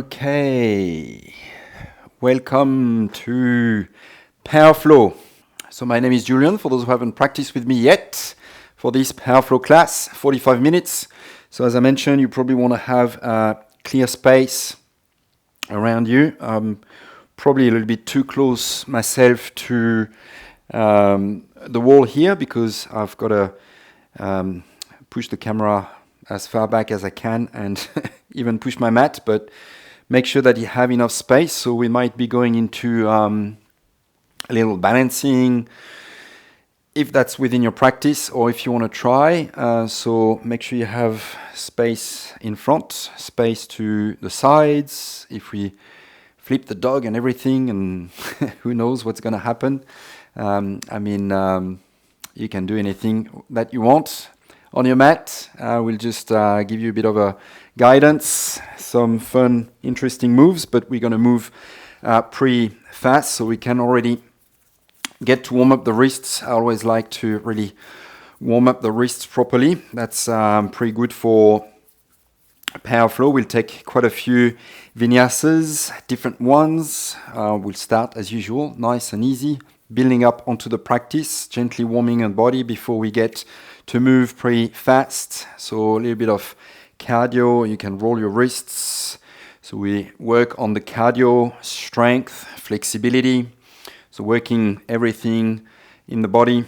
Okay, welcome to PowerFlow. So my name is Julian, for those who haven't practiced with me yet, for this PowerFlow class, 45 minutes. So as I mentioned, you probably want to have a clear space around you. Probably a little bit too close myself to the wall here because I've got to push the camera as far back as I can and even push my mat, but make sure that you have enough space. So we might be going into a little balancing if that's within your practice or if you want to try. So make sure you have space in front, space to the sides. If we flip the dog and everything, and who knows what's going to happen. You can do anything that you want on your mat. We'll just give you a bit of a guidance, some fun, interesting moves, but we're going to move pretty fast so we can already get to warm up the wrists. I always like to really warm up the wrists properly. That's pretty good for PowerFlow. We'll take quite a few vinyasas, different ones. We'll start as usual, nice and easy, building up onto the practice, gently warming the body before we get to move pretty fast. So a little bit of cardio. You can roll your wrists. So we work on the cardio, strength, flexibility. So working everything in the body.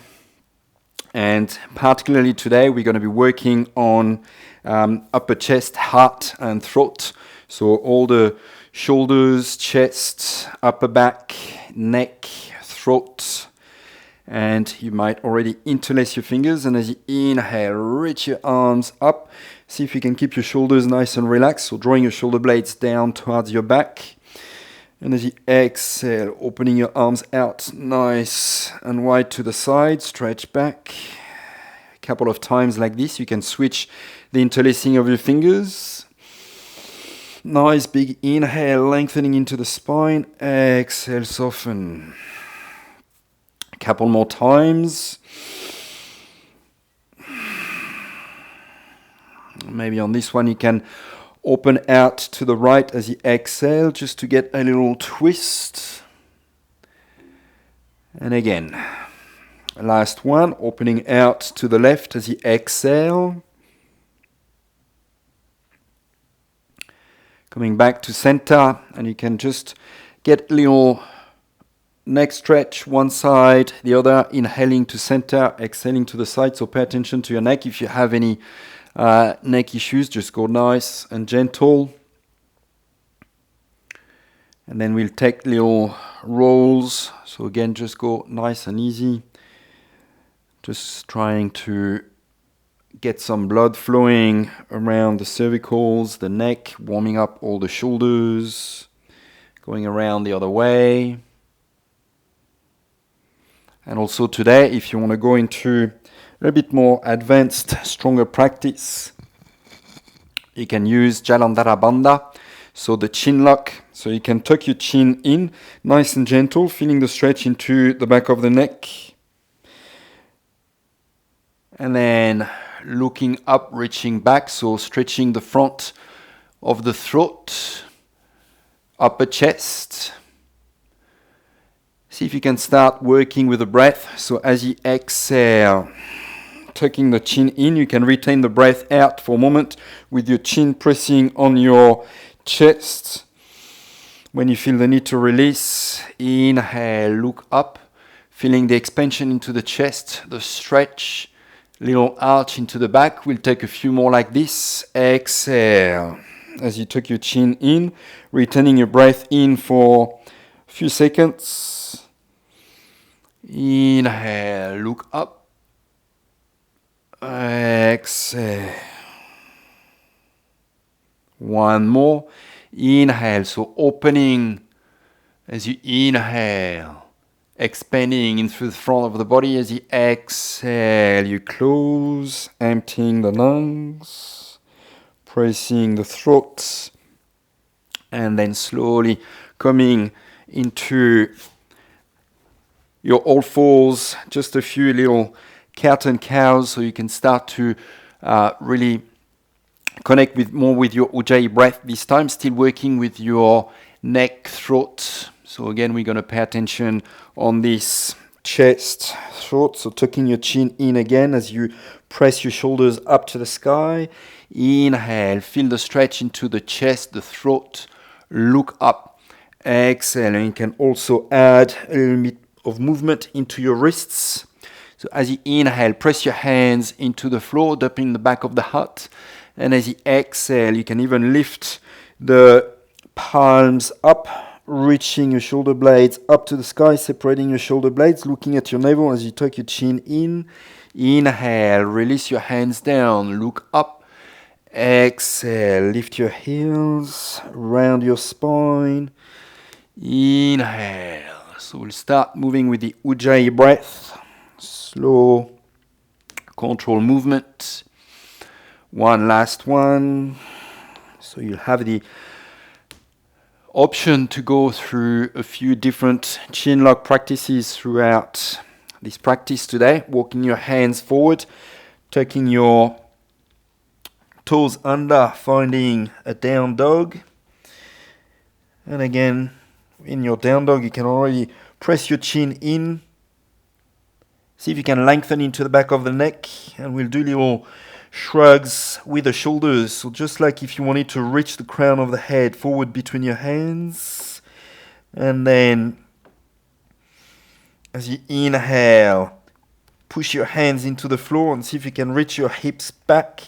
And particularly today, we're going to be working on upper chest, heart, and throat. So all the shoulders, chest, upper back, neck, throat. And you might already interlace your fingers. And as you inhale, reach your arms up. See if you can keep your shoulders nice and relaxed. So drawing your shoulder blades down towards your back. And as you exhale, opening your arms out nice and wide to the side. Stretch back. A couple of times like this. You can switch the interlacing of your fingers. Nice big inhale, lengthening into the spine. Exhale, soften. A couple more times. Maybe on this one you can open out to the right as you exhale, just to get a little twist. And again, last one, opening out to the left as you exhale. Coming back to center, and you can just get a little neck stretch, one side, the other, inhaling to center, exhaling to the side. So pay attention to your neck. If you have any neck issues, just go nice and gentle. And then we'll take little rolls. So again, just go nice and easy. Just trying to get some blood flowing around the cervicals, the neck, warming up all the shoulders, going around the other way. And also today, if you want to go into a bit more advanced, stronger practice, you can use Jalandhara Bandha, so the chin lock. So you can tuck your chin in, nice and gentle, feeling the stretch into the back of the neck. And then looking up, reaching back, so stretching the front of the throat, upper chest. See if you can start working with the breath. So as you exhale, tucking the chin in, you can retain the breath out for a moment with your chin pressing on your chest. When you feel the need to release, inhale, look up, feeling the expansion into the chest, the stretch, little arch into the back. We'll take a few more like this. Exhale. As you tuck your chin in, retaining your breath in for a few seconds. Inhale, look up. Exhale. One more. Inhale, so opening as you inhale. Expanding in through the front of the body. As you exhale, you close, emptying the lungs, pressing the throat, and then slowly coming into your all fours, just a few little cat and cows, so you can start to really Connect more with your Ujjayi breath this time, still working with your neck, throat. So again, we're going to pay attention on this chest, throat. So tucking your chin in again as you press your shoulders up to the sky. Inhale, feel the stretch into the chest, the throat. Look up. Exhale, and you can also add a little bit of movement into your wrists. So as you inhale, press your hands into the floor, dipping the back of the heart. And as you exhale, you can even lift the palms up, reaching your shoulder blades up to the sky, separating your shoulder blades, looking at your navel as you tuck your chin in. Inhale, release your hands down, look up. Exhale, lift your heels, round your spine. Inhale. So we'll start moving with the Ujjayi breath. Slow, controlled movement. One last one. So you'll have the option to go through a few different chin lock practices throughout this practice today. Walking your hands forward, tucking your toes under, finding a down dog. And again, in your down dog, you can already press your chin in. See if you can lengthen into the back of the neck, and we'll do little shrugs with the shoulders. So just like if you wanted to reach the crown of the head forward between your hands. And then as you inhale, push your hands into the floor and see if you can reach your hips back,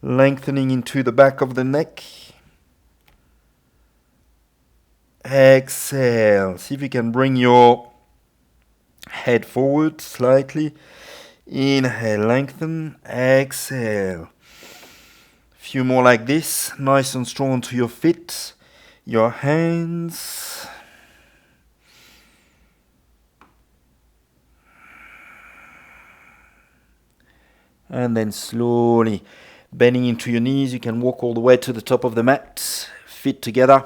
lengthening into the back of the neck. Exhale. See if you can bring your head forward slightly. Inhale, lengthen. Exhale. A few more like this. Nice and strong onto your feet, your hands. And then slowly bending into your knees. You can walk all the way to the top of the mat. Feet together.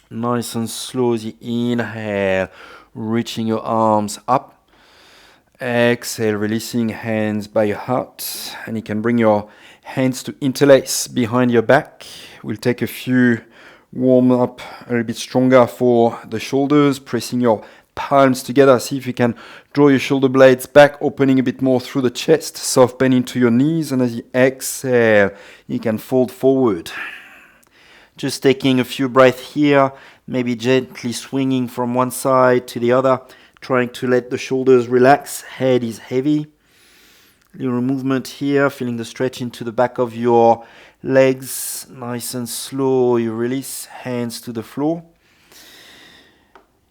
Nice and slow as you inhale, reaching your arms up. Exhale, releasing hands by your heart. And you can bring your hands to interlace behind your back. We'll take a few warm up a little bit stronger for the shoulders, pressing your palms together. See if you can draw your shoulder blades back, opening a bit more through the chest. Soft bend into your knees. And as you exhale, you can fold forward. Just taking a few breaths here, maybe gently swinging from one side to the other, trying to let the shoulders relax. Head is heavy. Little movement here, feeling the stretch into the back of your legs. Nice and slow, you release, hands to the floor.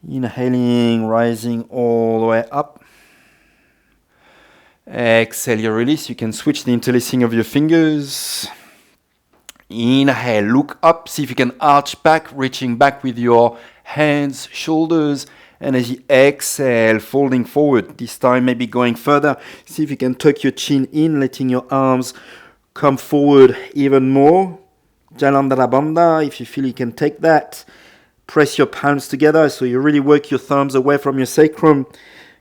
Inhaling, rising all the way up. Exhale, you release. You can switch the interlacing of your fingers. Inhale, look up, see if you can arch back, reaching back with your hands, shoulders, and as you exhale, folding forward. This time maybe going further. See if you can tuck your chin in, letting your arms come forward even more. Jalandhara Bandha, if you feel you can take that. Press your palms together so you really work your thumbs away from your sacrum.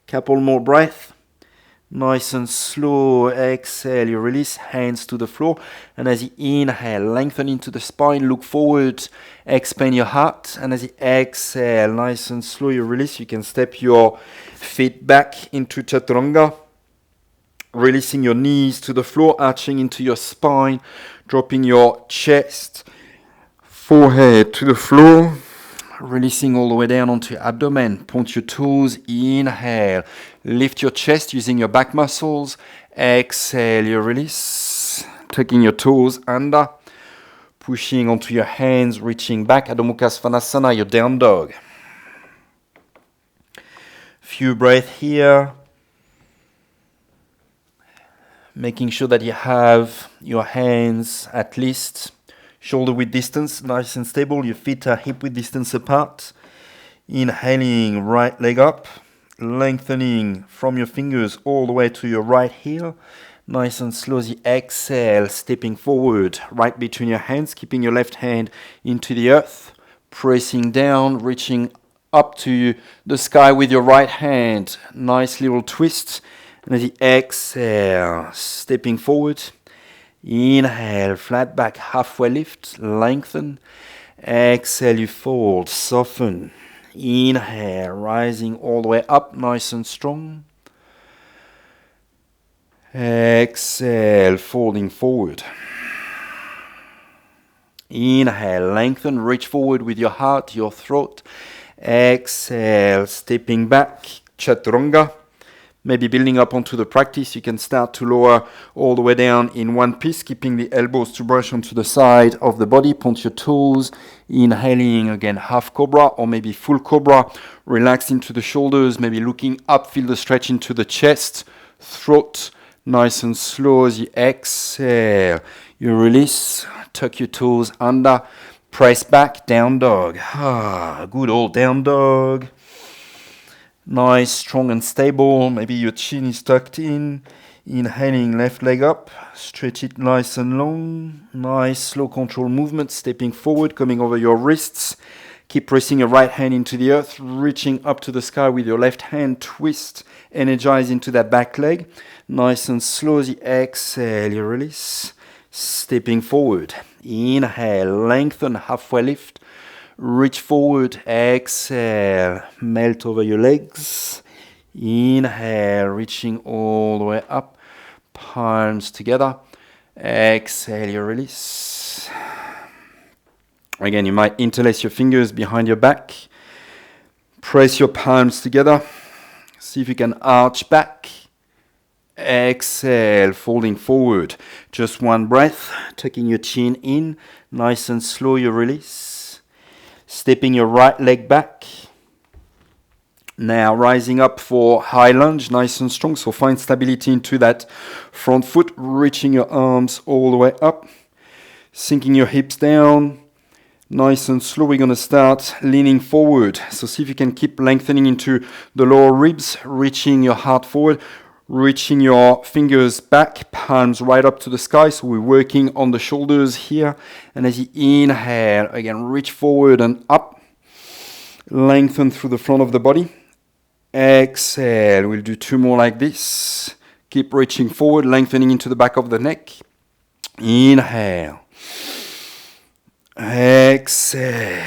Couple more breaths. Nice and slow, exhale, you release, hands to the floor. And as you inhale, lengthen into the spine, look forward, expand your heart. And as you exhale, nice and slow, you release. You can step your feet back into Chaturanga. Releasing your knees to the floor, arching into your spine, dropping your chest, forehead to the floor. Releasing all the way down onto your abdomen. Point your toes. Inhale. Lift your chest using your back muscles. Exhale, you release. Tucking your toes under. Pushing onto your hands, reaching back. Adho Mukha Svanasana, your down dog. Few breaths here. Making sure that you have your hands at least shoulder width distance, nice and stable. Your feet are hip width distance apart. Inhaling, right leg up. Lengthening from your fingers all the way to your right heel. Nice and slow as you exhale, stepping forward, right between your hands, keeping your left hand into the earth. Pressing down, reaching up to the sky with your right hand. Nice little twist. And as you exhale, stepping forward. Inhale, flat back, halfway lift, lengthen. Exhale, you fold, soften. Inhale, rising all the way up, nice and strong. Exhale, folding forward. Inhale, lengthen, reach forward with your heart, your throat. Exhale, stepping back, chaturanga. Maybe building up onto the practice, you can start to lower all the way down in one piece, keeping the elbows to brush onto the side of the body, point your toes, inhaling again, half cobra or maybe full cobra, relax into the shoulders, maybe looking up, feel the stretch into the chest, throat, nice and slow as you exhale. You release, tuck your toes under, press back, down dog. Good old down dog. Nice, strong and stable. Maybe your chin is tucked in. Inhaling, left leg up. Stretch it nice and long. Nice, slow control movement. Stepping forward, coming over your wrists. Keep pressing your right hand into the earth. Reaching up to the sky with your left hand. Twist. Energize into that back leg. Nice and slow as you exhale, you release. Stepping forward. Inhale, lengthen, halfway lift. Reach forward, exhale, melt over your legs. Inhale, reaching all the way up, palms together. Exhale, you release. Again, you might interlace your fingers behind your back. Press your palms together. See if you can arch back. Exhale, folding forward. Just one breath, tucking your chin in. Nice and slow, you release. Stepping your right leg back. Now rising up for high lunge, nice and strong. So find stability into that front foot, reaching your arms all the way up. Sinking your hips down. Nice and slow, we're going to start leaning forward. So see if you can keep lengthening into the lower ribs, reaching your heart forward. Reaching your fingers back, palms right up to the sky. So we're working on the shoulders here. And as you inhale, again, reach forward and up. Lengthen through the front of the body. Exhale. We'll do two more like this. Keep reaching forward, lengthening into the back of the neck. Inhale. Exhale.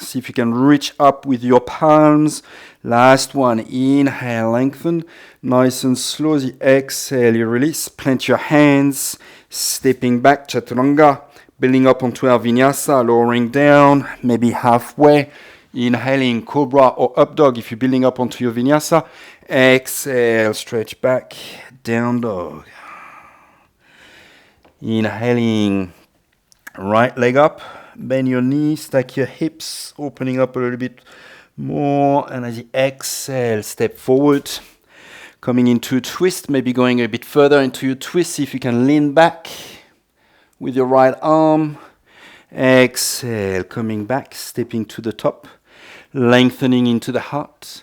See if you can reach up with your palms. Last one, inhale, lengthen, nice and slow as you exhale, you release, plant your hands, stepping back, chaturanga, building up onto our vinyasa, lowering down, maybe halfway, inhaling, cobra or up dog if you're building up onto your vinyasa, exhale, stretch back, down dog, inhaling, right leg up, bend your knees, stack your hips, opening up a little bit more, and as you exhale, step forward, coming into a twist, maybe going a bit further into your twist, see if you can lean back with your right arm, exhale, coming back, stepping to the top, lengthening into the heart,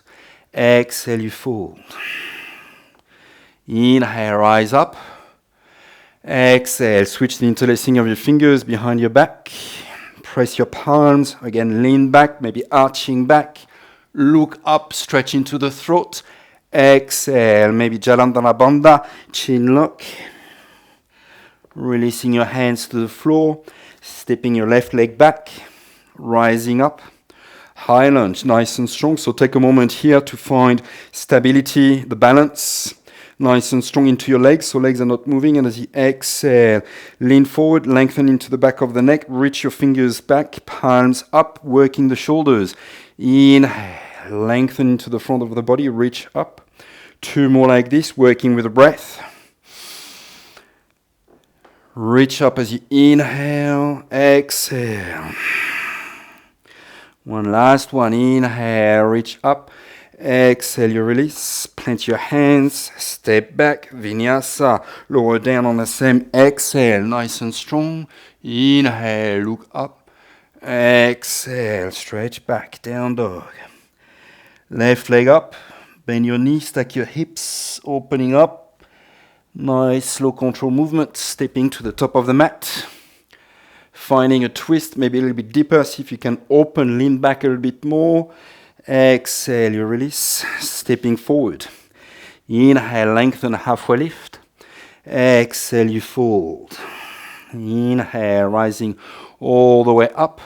exhale, you fold, inhale, rise up, exhale, switch the interlacing of your fingers behind your back. Press your palms, again lean back, maybe arching back, look up, stretch into the throat, exhale, maybe Jalandhara Bandha, chin lock, releasing your hands to the floor, stepping your left leg back, rising up, high lunge, nice and strong, so take a moment here to find stability, the balance, nice and strong into your legs, so legs are not moving. And as you exhale, lean forward, lengthen into the back of the neck, reach your fingers back, palms up, working the shoulders. Inhale, lengthen into the front of the body, reach up. Two more like this, working with the breath. Reach up as you inhale, exhale. One last one, inhale, reach up. Exhale, you release, plant your hands, step back, vinyasa, lower down on the same exhale, nice and strong. Inhale, look up. Exhale, stretch back, down dog. Left leg up, bend your knees, stack your hips, opening up. Nice, slow control movement, stepping to the top of the mat. Finding a twist, maybe a little bit deeper, see if you can open, lean back a little bit more. Exhale, you release, stepping forward. Inhale, lengthen, halfway lift. Exhale, you fold. Inhale, rising all the way up.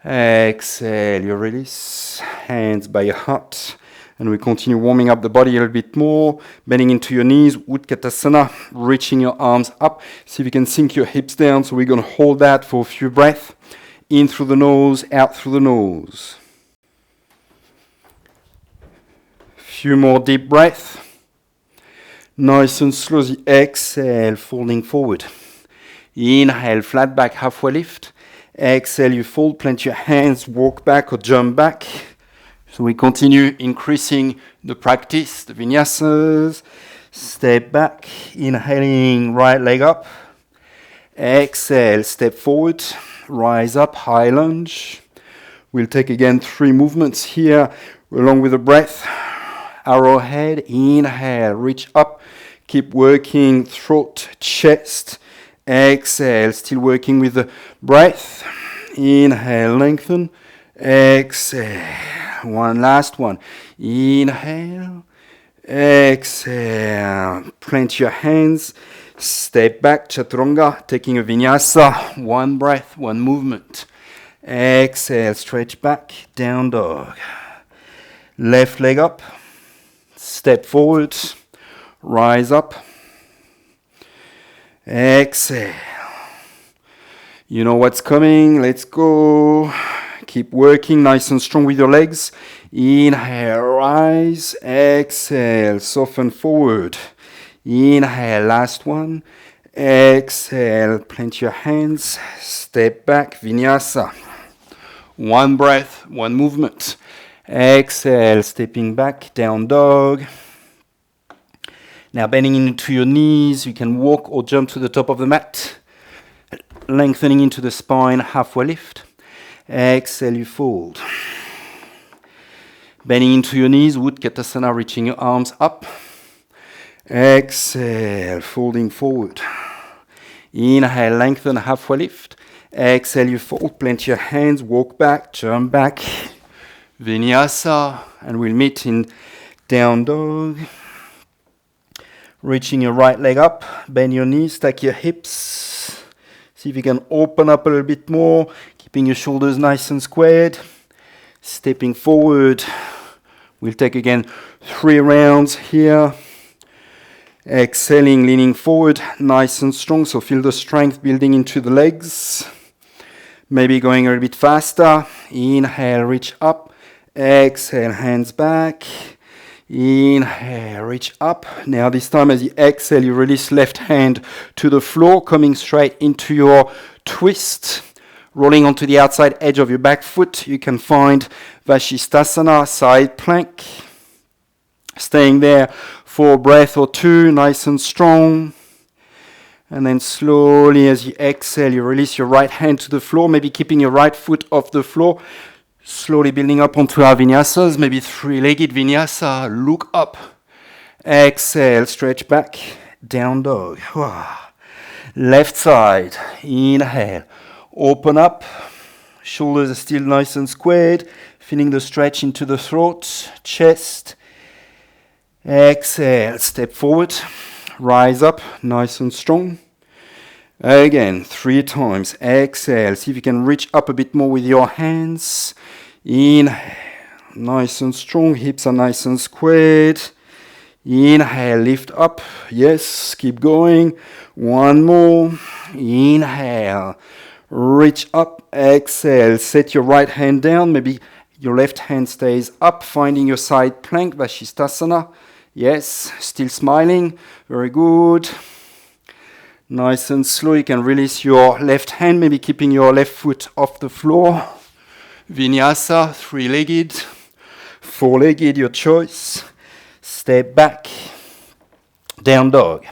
Exhale, you release. Hands by your heart. And we continue warming up the body a little bit more. Bending into your knees, Utkatasana, reaching your arms up. See if you can sink your hips down. So we're going to hold that for a few breaths. In through the nose, out through the nose. Few more deep breaths. Nice and slow, the exhale, folding forward. Inhale, flat back, halfway lift. Exhale, you fold, plant your hands, walk back or jump back. So we continue increasing the practice, the vinyasas. Step back, inhaling, right leg up. Exhale, step forward, rise up, high lunge. We'll take again 3 movements here along with the breath. Arrowhead, inhale, reach up, keep working throat, chest. Exhale, still working with the breath. Inhale, lengthen. Exhale. One last one. Inhale. Exhale. Plant your hands. Step back, chaturanga, taking a vinyasa. One breath, one movement. Exhale, stretch back, down dog. Left leg up. Step forward, rise up, exhale. You know what's coming, let's go. Keep working nice and strong with your legs. Inhale, rise, exhale, soften forward. Inhale, last one. Exhale, plant your hands, step back, vinyasa. One breath, one movement. Exhale, stepping back, down dog. Now bending into your knees, you can walk or jump to the top of the mat. Lengthening into the spine, halfway lift. Exhale, you fold. Bending into your knees, Utkatasana, reaching your arms up. Exhale, folding forward. Inhale, lengthen, halfway lift. Exhale, you fold, plant your hands, walk back, jump back. Vinyasa, and we'll meet in down dog. Reaching your right leg up, bend your knees, stack your hips. See if you can open up a little bit more, keeping your shoulders nice and squared. Stepping forward. We'll take again 3 rounds here. Exhaling, leaning forward, nice and strong. So feel the strength building into the legs. Maybe going a little bit faster. Inhale, reach up. Exhale, hands back. Inhale, reach up. Now this time as you exhale, you release left hand to the floor, coming straight into your twist. Rolling onto the outside edge of your back foot. You can find Vashisthasana, side plank. Staying there for a breath or 2, nice and strong. And then slowly as you exhale, you release your right hand to the floor, maybe keeping your right foot off the floor. Slowly building up onto our vinyasas, maybe 3-legged vinyasa. Look up. Exhale, stretch back, down dog. Left side, inhale. Open up. Shoulders are still nice and squared. Feeling the stretch into the throat, chest. Exhale, step forward. Rise up, nice and strong. Again, 3 times. Exhale. See if you can reach up a bit more with your hands. Inhale. Nice and strong. Hips are nice and squared. Inhale. Lift up. Yes. Keep going. 1 more. Inhale. Reach up. Exhale. Set your right hand down. Maybe your left hand stays up. Finding your side plank. Vashisthasana. Yes. Still smiling. Very good. Nice and slow, you can release your left hand, maybe keeping your left foot off the floor. Vinyasa, 3-legged, 4-legged, your choice. Step back, down dog.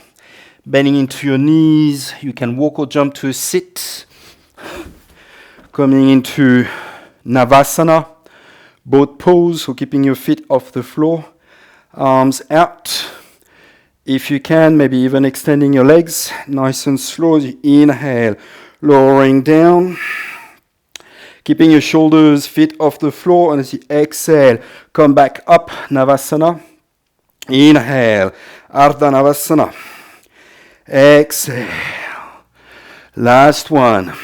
Bending into your knees, you can walk or jump to a sit. Coming into Navasana, boat pose, so keeping your feet off the floor. Arms out. If you can, maybe even extending your legs, nice and slow. Inhale, lowering down. Keeping your shoulders, feet off the floor. And as you exhale, come back up, Navasana. Inhale, Ardha Navasana. Exhale. Last one.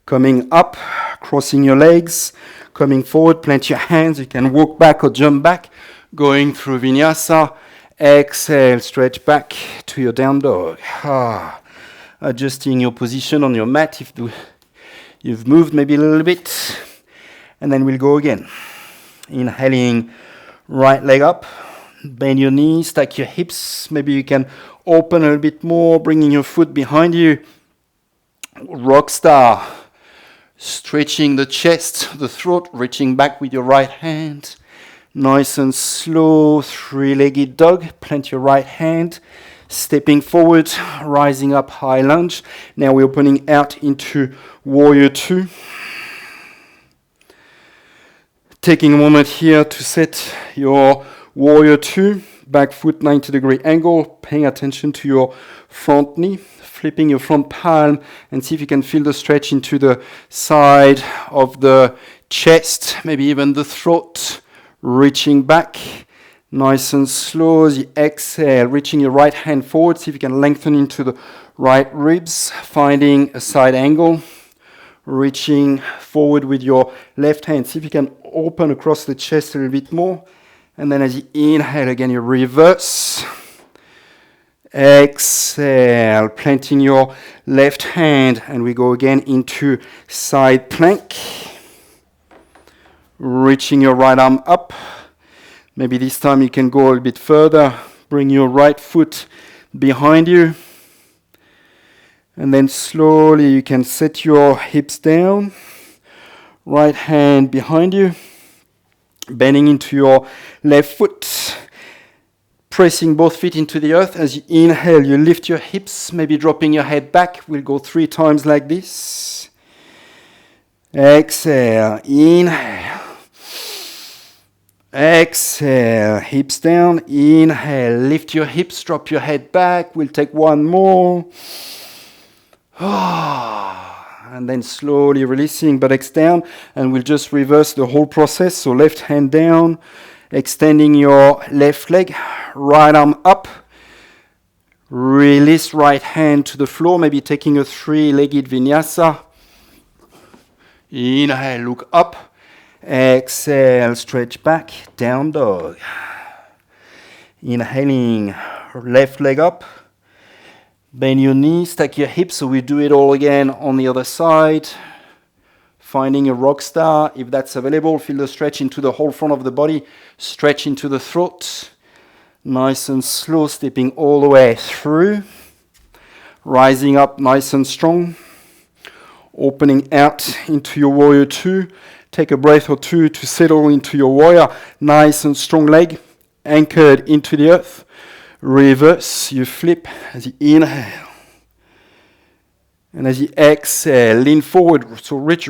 Coming up, crossing your legs, coming forward, plant your hands. You can walk back or jump back, going through vinyasa. Exhale, stretch back to your down dog. Adjusting your position on your mat if you've moved maybe a little bit. And then we'll go again. Inhaling, right leg up. Bend your knees, stack your hips. Maybe you can open a little bit more, bringing your foot behind you. Rock star. Stretching the chest, the throat, reaching back with your right hand. Nice and slow, three-legged dog. Plant your right hand. Stepping forward, rising up, high lunge. Now we're opening out into warrior two. Taking a moment here to set your warrior two. Back foot 90-degree angle. Paying attention to your front knee. Flipping your front palm and see if you can feel the stretch into the side of the chest, maybe even the throat. Reaching back, nice and slow as you exhale, reaching your right hand forward. See if you can lengthen into the right ribs, finding a side angle. Reaching forward with your left hand. See if you can open across the chest a little bit more. And then as you inhale again, you reverse. Exhale, planting your left hand, and we go again into side plank. Reaching your right arm up. Maybe this time you can go a little bit further. Bring your right foot behind you. And then slowly you can set your hips down. Right hand behind you. Bending into your left foot. Pressing both feet into the earth. As you inhale, you lift your hips, maybe dropping your head back. We'll go 3 times like this. Exhale, inhale. Exhale, hips down. Inhale, lift your hips, drop your head back. We'll take 1 more. And then slowly releasing, buttocks down. And we'll just reverse the whole process. So left hand down. Extending your left leg, right arm up. Release right hand to the floor, maybe taking a 3-legged vinyasa. Inhale, look up. Exhale, stretch back, down dog. Inhaling, left leg up. Bend your knees, stack your hips, so we do it all again on the other side. Finding a rock star, if that's available, feel the stretch into the whole front of the body, stretch into the throat. Nice and slow, stepping all the way through. Rising up nice and strong. Opening out into your warrior two. Take a breath or two to settle into your warrior. Nice and strong leg, anchored into the earth. Reverse, you flip as you inhale. And as you exhale, lean forward. So reach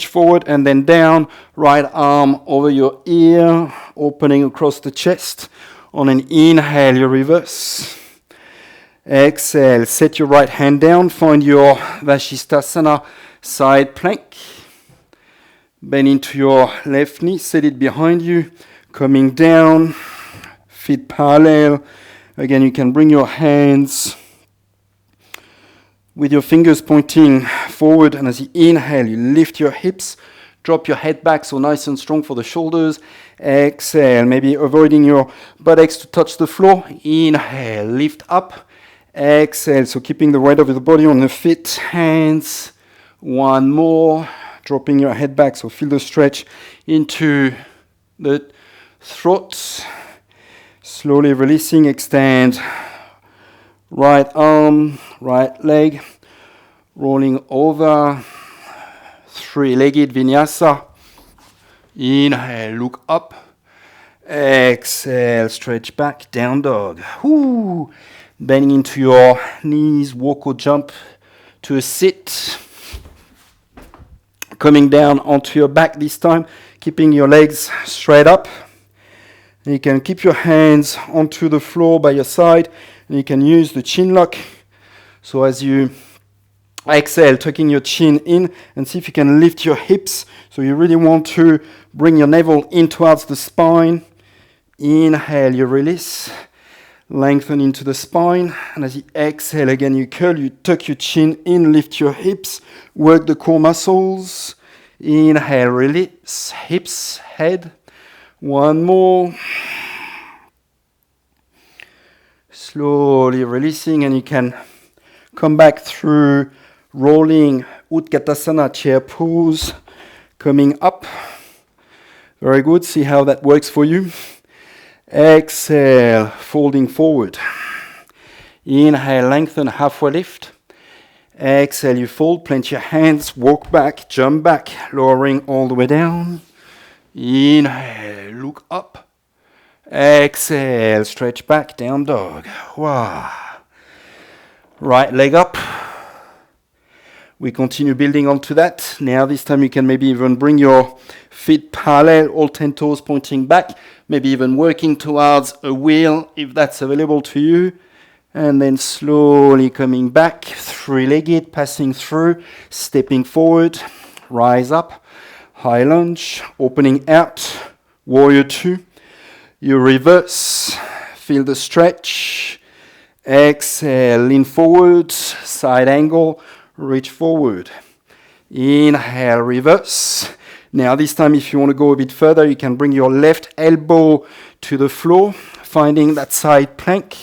forward and then down. Right arm over your ear, opening across the chest. On an inhale, you reverse. Exhale, set your right hand down. Find your Vashisthasana side plank. Bend into your left knee, set it behind you. Coming down, feet parallel. Again, you can bring your hands with your fingers pointing forward, and as you inhale, you lift your hips, drop your head back, so nice and strong for the shoulders. Exhale, maybe avoiding your buttocks to touch the floor. Inhale, lift up. Exhale, so keeping the weight of the body on the feet, hands. 1 more, dropping your head back, so feel the stretch into the throat. Slowly releasing, extend. Right arm, right leg, rolling over, 3-legged vinyasa. Inhale, look up. Exhale, stretch back, down dog. Woo. Bending into your knees, walk or jump to a sit. Coming down onto your back this time, keeping your legs straight up. And you can keep your hands onto the floor by your side. And you can use the chin lock. So as you exhale, tucking your chin in and see if you can lift your hips. So you really want to bring your navel in towards the spine. Inhale, you release. Lengthen into the spine. And as you exhale, again, you curl, you tuck your chin in, lift your hips, work the core muscles. Inhale, release, hips, head. One more. Slowly releasing, and you can come back through rolling Utkatasana, chair pose, coming up. Very good. See how that works for you. Exhale, folding forward. Inhale, lengthen, halfway lift. Exhale, you fold, plant your hands, walk back, jump back, lowering all the way down. Inhale, look up. Exhale, stretch back, down dog. Wow. Right leg up. We continue building onto that. Now this time you can maybe even bring your feet parallel, all 10 toes pointing back, maybe even working towards a wheel if that's available to you. And then slowly coming back, three-legged, passing through, stepping forward, rise up, high lunge, opening out, warrior two. You reverse, feel the stretch. Exhale, lean forward, side angle, reach forward. Inhale, reverse. Now this time if you want to go a bit further, you can bring your left elbow to the floor, finding that side plank.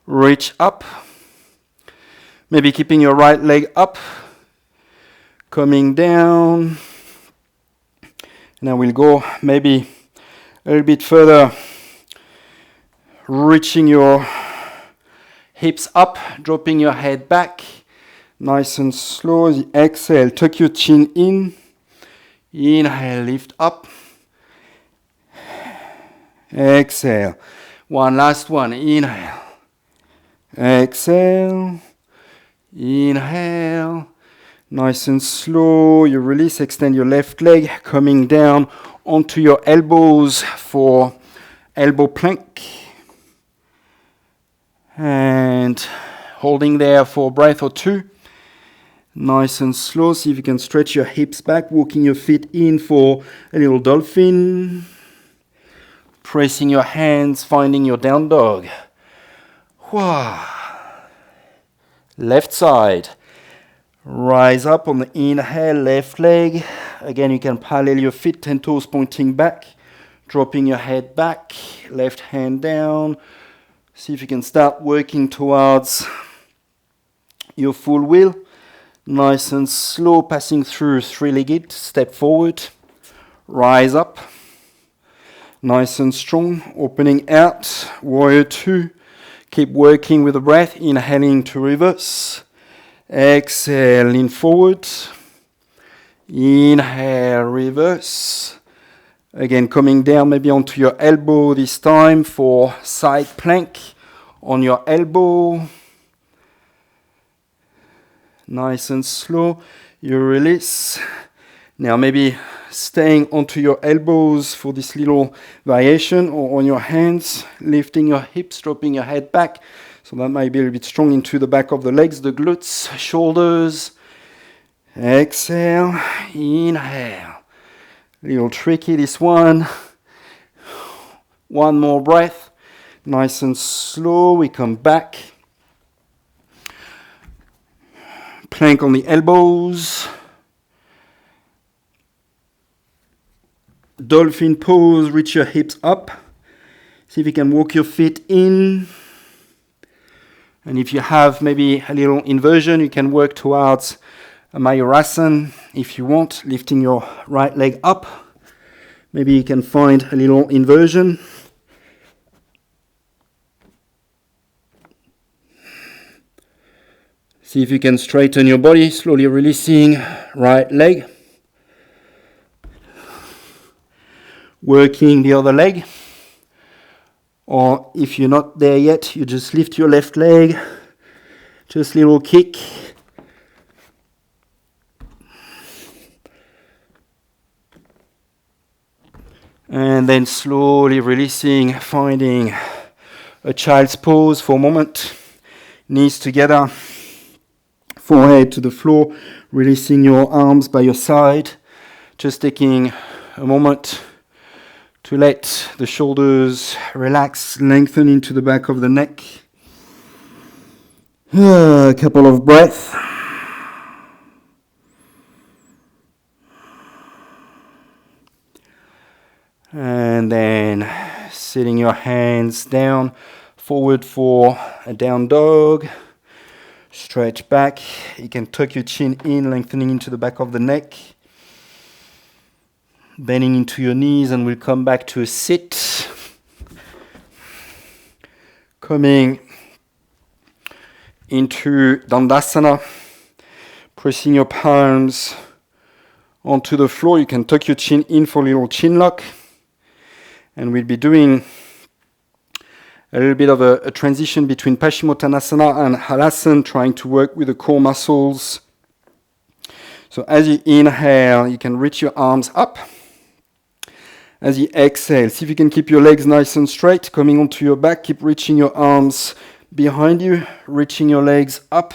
Reach up. Maybe keeping your right leg up. Coming down. Now we'll go maybe a little bit further. Reaching your hips up, dropping your head back. Nice and slow. As you exhale, tuck your chin in. Inhale, lift up. Exhale. One last one. Inhale. Exhale. Inhale. Nice and slow. You release, extend your left leg, coming down onto your elbows for elbow plank. And holding there for a breath or two. Nice and slow. See if you can stretch your hips back, walking your feet in for a little dolphin. Pressing your hands, finding your down dog. Wow. Left side. Rise up on the inhale, left leg. Again, you can parallel your feet, 10 toes pointing back. Dropping your head back, left hand down. See if you can start working towards your full wheel. Nice and slow, passing through three-legged. Step forward. Rise up. Nice and strong. Opening out. Warrior two. Keep working with the breath. Inhaling to reverse. Exhale, lean forward. Inhale, reverse. Again, coming down maybe onto your elbow this time for side plank on your elbow. Nice and slow. You release. Now maybe staying onto your elbows for this little variation, or on your hands, lifting your hips, dropping your head back. So that might be a little bit strong into the back of the legs, the glutes, shoulders. Exhale, inhale. A little tricky this one. One more breath. Nice and slow, we come back. Plank on the elbows. Dolphin pose, reach your hips up. See if you can walk your feet in. And if you have maybe a little inversion, you can work towards a Mayurasana if you want, lifting your right leg up. Maybe you can find a little inversion. See if you can straighten your body, slowly releasing right leg. Working the other leg. Or if you're not there yet, you just lift your left leg. Just a little kick. And then slowly releasing, finding a child's pose for a moment. Knees together. Forehead to the floor. Releasing your arms by your side. Just taking a moment to let the shoulders relax, lengthen into the back of the neck. A couple of breaths. And then sitting your hands down, forward for a down dog. Stretch back. You can tuck your chin in, lengthening into the back of the neck. Bending into your knees, and we'll come back to a sit. Coming into Dandasana. Pressing your palms onto the floor. You can tuck your chin in for a little chin lock. And we'll be doing a little bit of a transition between Paschimottanasana and Halasana, trying to work with the core muscles. So as you inhale, you can reach your arms up. As you exhale, see if you can keep your legs nice and straight, coming onto your back. Keep reaching your arms behind you, reaching your legs up.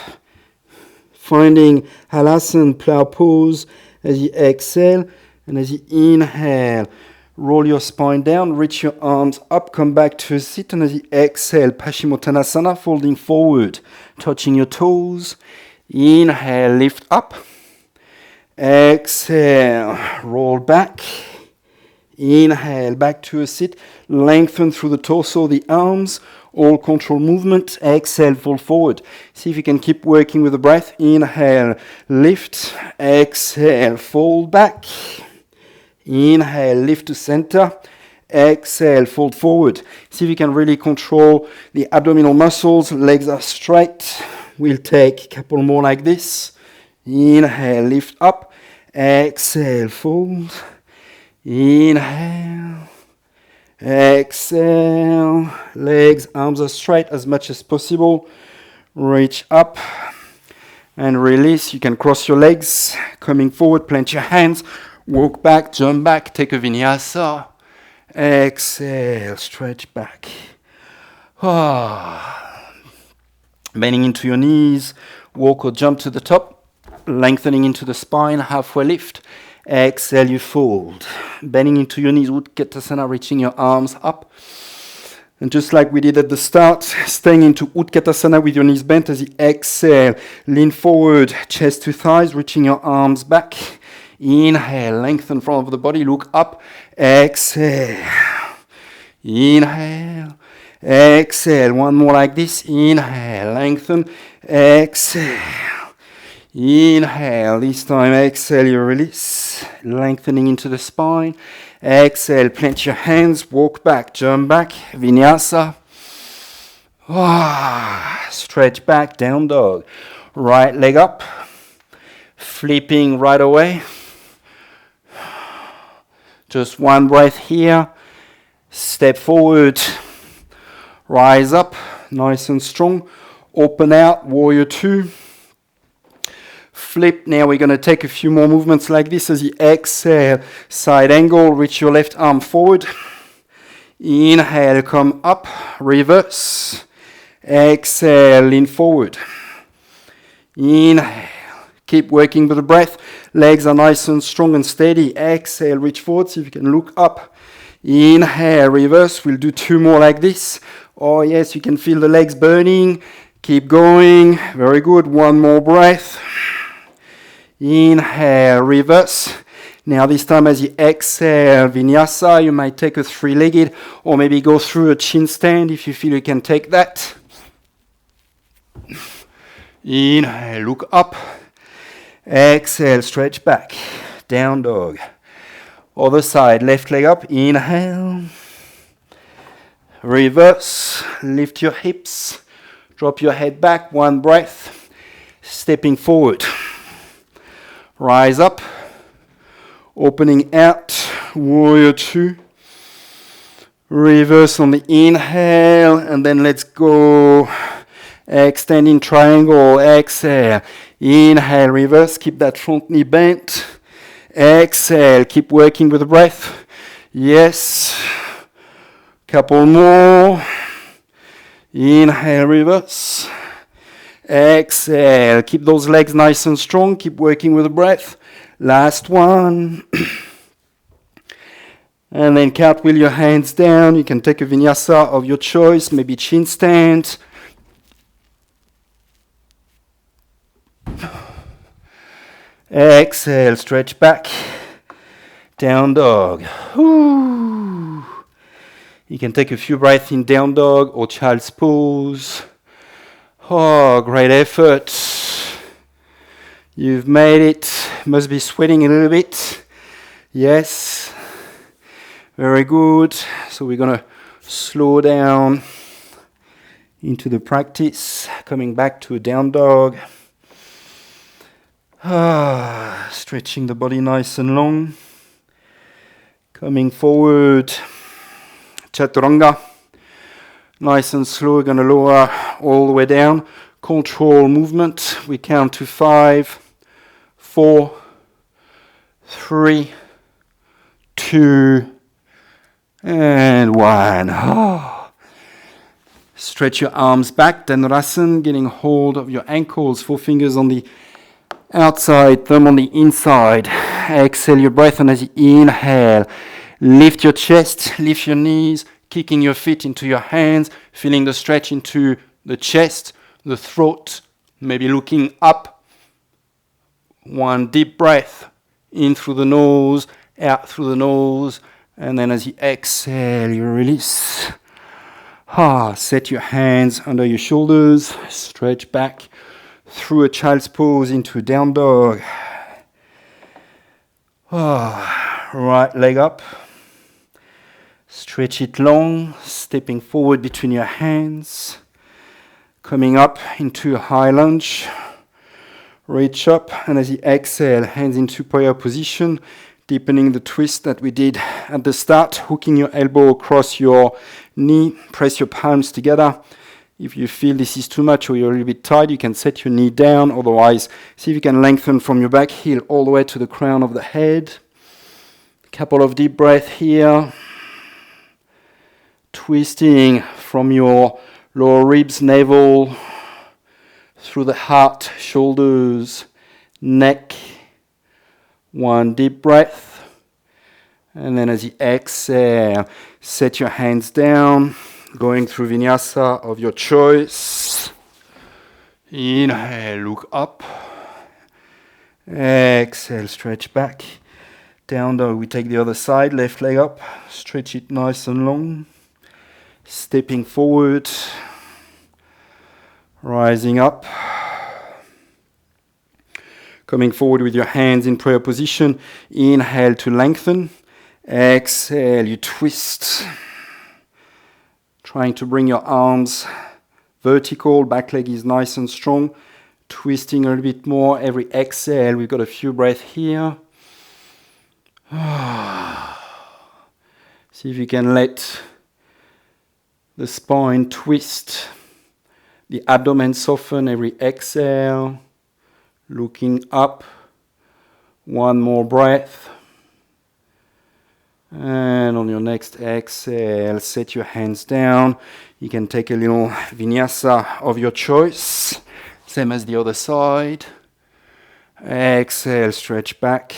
Finding Halasana, plow pose as you exhale. And as you inhale, roll your spine down, reach your arms up, come back to a sit, and as you exhale, Paschimottanasana, folding forward, touching your toes. Inhale, lift up. Exhale, roll back. Inhale, back to a sit. Lengthen through the torso, the arms, all control movement. Exhale, fold forward. See if you can keep working with the breath. Inhale, lift. Exhale, fold back. Inhale, lift to center. Exhale, fold forward. See if you can really control the abdominal muscles. Legs are straight. We'll take a couple more like this. Inhale, lift up. Exhale, fold. Inhale. Exhale. Legs, arms are straight as much as possible. Reach up and release. You can cross your legs. Coming forward, plant your hands. Walk back, jump back, take a vinyasa. Exhale, stretch back. Bending into your knees, walk or jump to the top, lengthening into the spine, halfway lift. Exhale, you fold. Bending into your knees, Utkatasana, reaching your arms up. And just like we did at the start, staying into Utkatasana with your knees bent as you exhale. Lean forward, chest to thighs, reaching your arms back. Inhale, lengthen front of the body, look up. Exhale. Inhale. Exhale. One more like this. Inhale, lengthen. Exhale. Inhale. This time, exhale, you release. Lengthening into the spine. Exhale, plant your hands, walk back, jump back. Vinyasa. Stretch back, down dog. Right leg up. Flipping right away. Just one breath here. Step forward. Rise up. Nice and strong. Open out. Warrior 2. Flip. Now we're going to take a few more movements like this as you exhale. Side angle. Reach your left arm forward. Inhale. Come up. Reverse. Exhale. Lean forward. Inhale. Keep working with the breath. Legs are nice and strong and steady. Exhale, reach forward. See if you can look up. Inhale, reverse. We'll do 2 more like this. Oh, yes, you can feel the legs burning. Keep going. Very good. 1 more breath. Inhale, reverse. Now this time as you exhale, vinyasa, you might take a 3-legged or maybe go through a chin stand if you feel you can take that. Inhale, look up. Exhale, stretch back. Down dog. Other side, left leg up. Inhale. Reverse. Lift your hips. Drop your head back. 1 breath. Stepping forward. Rise up. Opening out. Warrior 2. Reverse on the inhale. And then let's go. Extending triangle. Exhale. Inhale, reverse. Keep that front knee bent. Exhale. Keep working with the breath. Yes. Couple more. Inhale, reverse. Exhale. Keep those legs nice and strong. Keep working with the breath. Last one. And then cartwheel your hands down. You can take a vinyasa of your choice, maybe chin stand. Exhale, stretch back. Down dog. Woo. You can take a few breaths in down dog or child's pose. Oh, great effort. You've made it. Must be sweating a little bit. Yes. Very good. So we're going to slow down into the practice. Coming back to a down dog. Stretching the body nice and long. Coming forward. Chaturanga. Nice and slow. We're going to lower all the way down. Control movement. We count to 5, 4, 3, 2, and 1. Stretch your arms back. Dhanurasana, getting hold of your ankles. 4 fingers on the outside, thumb on the inside. Exhale your breath, and as you inhale, lift your chest, lift your knees, kicking your feet into your hands, feeling the stretch into the chest, the throat, maybe looking up. 1 deep breath, in through the nose, out through the nose, and then as you exhale, you release. Set your hands under your shoulders, stretch back through a child's pose into a down dog. Right leg up. Stretch it long, stepping forward between your hands. Coming up into a high lunge. Reach up, and as you exhale, hands into prayer position, deepening the twist that we did at the start, hooking your elbow across your knee, press your palms together. If you feel this is too much or you're a little bit tight, you can set your knee down. Otherwise, see if you can lengthen from your back heel all the way to the crown of the head. Couple of deep breaths here. Twisting from your lower ribs, navel, through the heart, shoulders, neck. 1 deep breath. And then as you exhale, set your hands down, going through vinyasa of your choice. Inhale, look up. Exhale, stretch back. Down dog, we take the other side, left leg up. Stretch it nice and long. Stepping forward. Rising up. Coming forward with your hands in prayer position. Inhale to lengthen. Exhale, you twist. Trying to bring your arms vertical. Back leg is nice and strong. Twisting a little bit more. Every exhale, we've got a few breaths here. See if you can let the spine twist. The abdomen soften every exhale. Looking up. 1 more breath. And on your next exhale, set your hands down. You can take a little vinyasa of your choice. Same as the other side. Exhale, stretch back.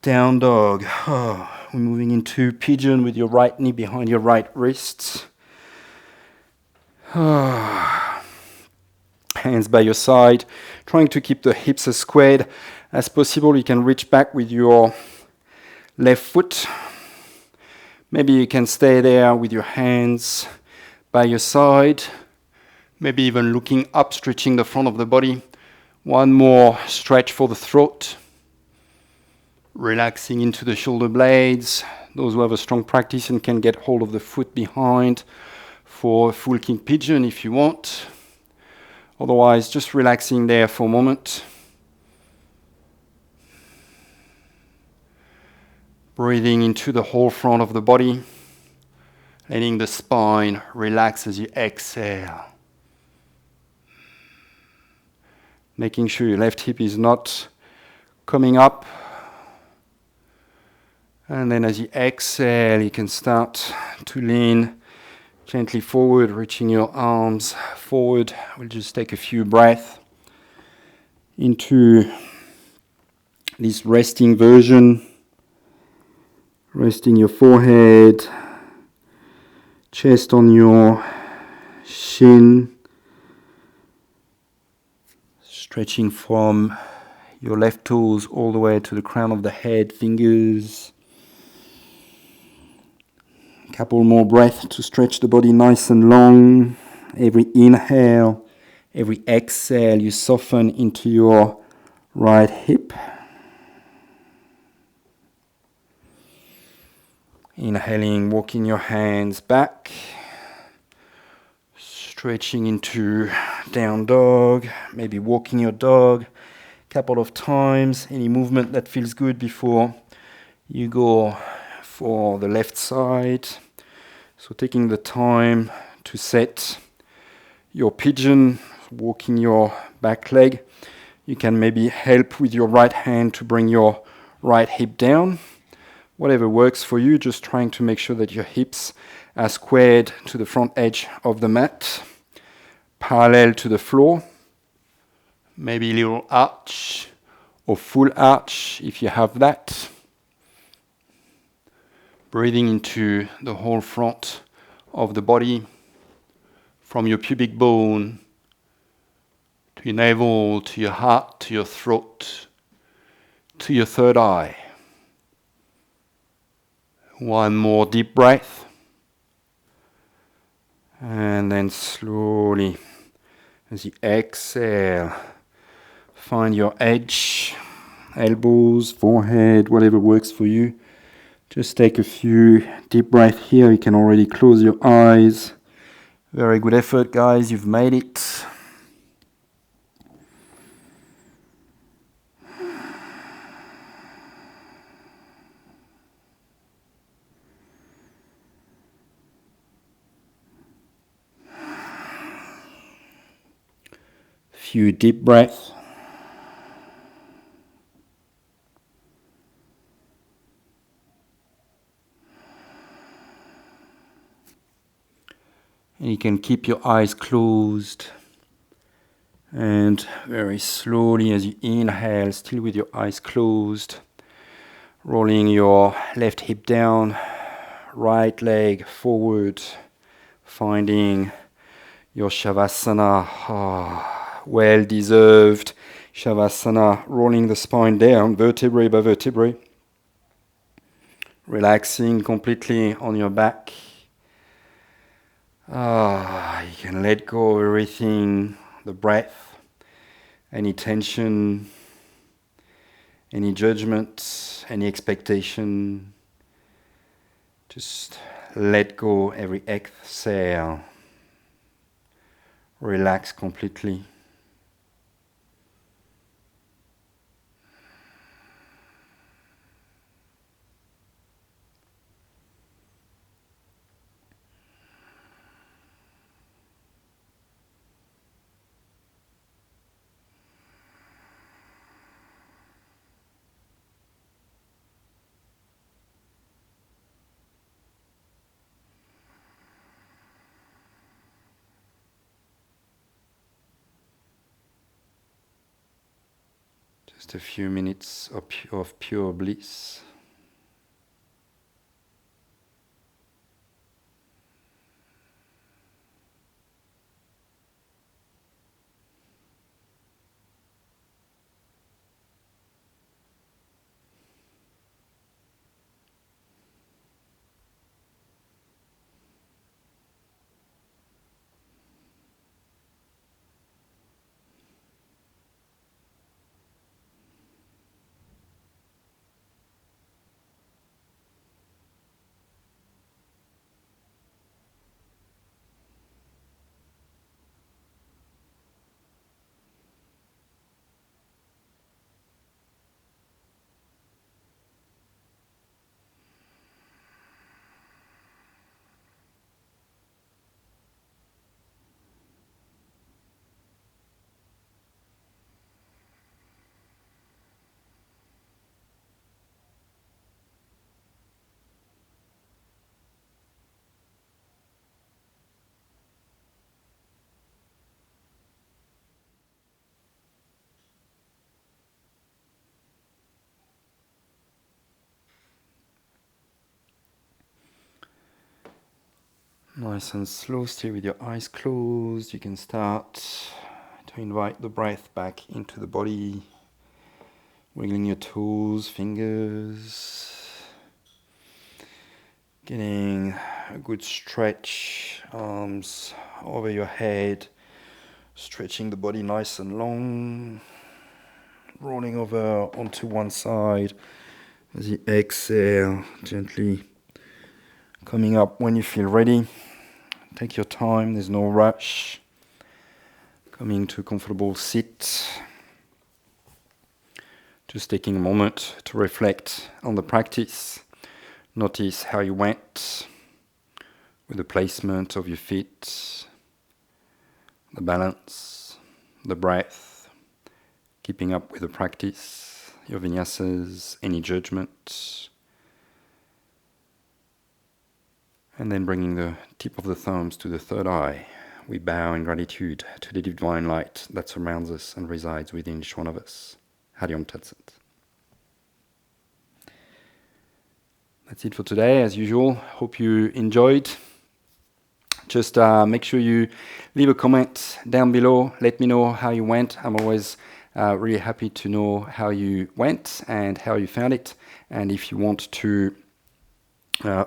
Down dog. We're moving into pigeon with your right knee behind your right wrist. Hands by your side, trying to keep the hips as squared as possible. You can reach back with your left foot. Maybe you can stay there with your hands by your side. Maybe even looking up, stretching the front of the body. 1 more stretch for the throat. Relaxing into the shoulder blades. Those who have a strong practice and can get hold of the foot behind for full king pigeon if you want. Otherwise, just relaxing there for a moment. Breathing into the whole front of the body. Letting the spine relax as you exhale. Making sure your left hip is not coming up. And then as you exhale, you can start to lean gently forward, reaching your arms forward. We'll just take a few breaths into this resting version. Resting your forehead, chest on your shin, stretching from your left toes all the way to the crown of the head, fingers. A couple more breaths to stretch the body nice and long. Every inhale, every exhale, you soften into your right hip. Inhaling, walking your hands back, stretching into down dog, maybe walking your dog a couple of times. Any movement that feels good before you go for the left side. So taking the time to set your pigeon, walking your back leg. You can maybe help with your right hand to bring your right hip down. Whatever works for you, just trying to make sure that your hips are squared to the front edge of the mat, parallel to the floor. Maybe a little arch or full arch if you have that. Breathing into the whole front of the body, from your pubic bone to your navel, to your heart, to your throat, to your third eye. One more deep breath. And then slowly, as you exhale, find your edge, elbows, forehead, whatever works for you. Just take a few deep breaths here. You can already close your eyes. Very good effort, guys. You've made it. Few deep breaths. And you can keep your eyes closed. And very slowly as you inhale, still with your eyes closed, rolling your left hip down, right leg forward, finding your Shavasana. Well deserved Shavasana, rolling the spine down, vertebrae by vertebrae. Relaxing completely on your back. You can let go of everything, the breath, any tension, any judgment, any expectation. Just let go every exhale. Relax completely. Just a few minutes of pure bliss. Nice and slow, still with your eyes closed. You can start to invite the breath back into the body, wiggling your toes, fingers, getting a good stretch, arms over your head, stretching the body nice and long, rolling over onto one side as you exhale, gently coming up when you feel ready. Take your time, there's no rush. Coming to a comfortable sit. Just taking a moment to reflect on the practice. Notice how you went with the placement of your feet, the balance, the breath, keeping up with the practice, your vinyasas, any judgment. And then bringing the tip of the thumbs to the third eye. We bow in gratitude to the divine light that surrounds us and resides within each one of us. Hariom Tat Sat. That's it for today, as usual. Hope you enjoyed. Just make sure you leave a comment down below. Let me know how you went. I'm always really happy to know how you went and how you found it. And if you want to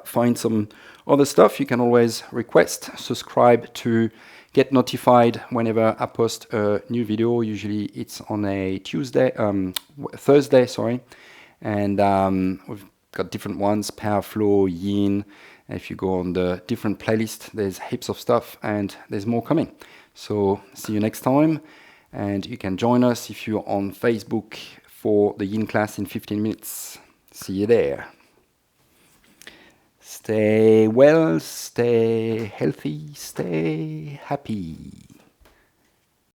find some other stuff, you can always request, subscribe to get notified whenever I post a new video. Usually it's on a Thursday, sorry. And we've got different ones, Power Flow, Yin. If you go on the different playlist, there's heaps of stuff and there's more coming. So see you next time. And you can join us if you're on Facebook for the Yin class in 15 minutes. See you there. Stay well, stay healthy, stay happy.